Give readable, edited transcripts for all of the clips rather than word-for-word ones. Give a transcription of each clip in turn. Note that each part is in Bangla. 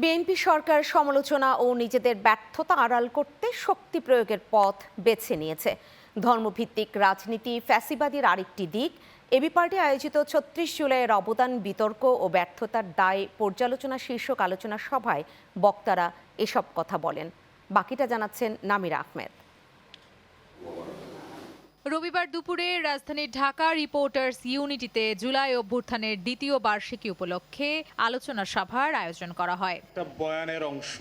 বিএনপি সরকার সমালোচনা ও নিজেদের ব্যর্থতা আড়াল করতে শক্তি প্রয়োগের পথ বেছে নিয়েছে। ধর্মভিত্তিক রাজনীতি ফ্যাসিবাদীর আরেকটি দিক। এবি পার্টি আয়োজিত ৩৬ জুলাইয়ের অবদান বিতর্ক ও ব্যর্থতার দায় পর্যালোচনা শীর্ষক আলোচনা সভায় বক্তারা এসব কথা বলেন। বাকিটা জানাচ্ছেন নামিরা আহমেদ। রবিবার দুপুরে রাজধানীর ঢাকা রিপোর্টার্স ইউনিটিতে জুলাই অভ্যুত্থানের দ্বিতীয় বার্ষিকী উপলক্ষে আলোচনা সভার আয়োজন করা হয়। বয়ানের অংশ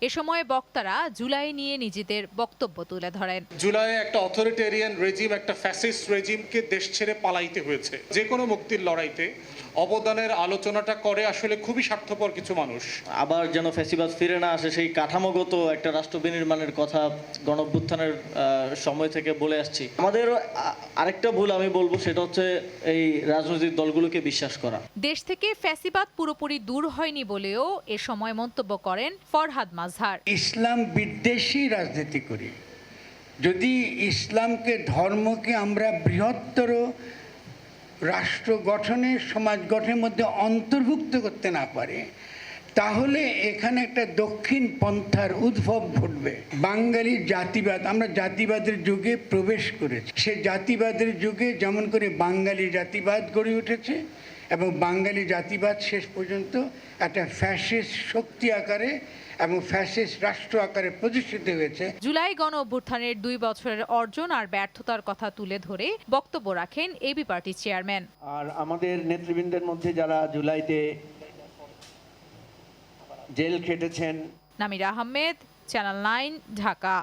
এ সময় বক্তারা জুলাই নিয়ে নিজেদের বক্তব্য তুলে ধরেন। জুলাই একটা অথরিটেরিয়ান রেজিম, একটা ফ্যাসিস্ট রেজিমকে দেশ ছেড়ে পালাইতে হয়েছে। যে কোনো মুক্তির লড়াইতে অবদানের আলোচনাটা করে আসলে খুবই স্বার্থপর কিছু মানুষ। আবার যেন ফ্যাসিবাদ ফিরে না আসে সেই কাঠামোগত একটা রাষ্ট্র বিনির্মাণের কথা গণঅভ্যুত্থানের সময় থেকে বলে আসছি। আমাদের আরেকটা ভুল আমি বলবো, সেটা হচ্ছে এই রাজনৈতিক দলগুলোকে বিশ্বাস করা। দেশ থেকে ফ্যাসিবাদ পুরোপুরি দূর হয়নি বলেও এ সময় মন্তব্য করেন ফরহাদ মাজহার। ইসলাম বিদ্বেষী রাজনীতি করি, যদি ইসলামকে ধর্মকে আমরা বৃহত্তর রাষ্ট্র গঠনে সমাজ গঠনের মধ্যে অন্তর্ভুক্ত করতে না পারে, তাহলে এখানে একটা দক্ষিণ পন্থার উদ্ভব ঘটবে। বাঙালি জাতিবাদ, আমরা জাতিবাদের যুগে প্রবেশ করেছি। সে জাতিবাদের যুগে যেমন করে বাঙালি জাতিবাদ গড়ে উঠেছে এবং বাঙালি জাতিবাদ শেষ পর্যন্ত একটা ফ্যাসিস্ট শক্তি আকারে এবং ফ্যাসিস্ট রাষ্ট্র আকারে প্রতিষ্ঠিত হয়েছে। জুলাই গণ অভ্যুত্থানের 2 বছরের অর্জন আর ব্যর্থতার কথা তুলে ধরে বক্তব্য রাখেন এবি পার্টির চেয়ারম্যান। আর আমাদের নেতৃবৃন্দের মধ্যে যারা জুলাইতে জেল খেটেছেন। নামিরা আহমেদ, চ্যানেল 9, ঢাকা।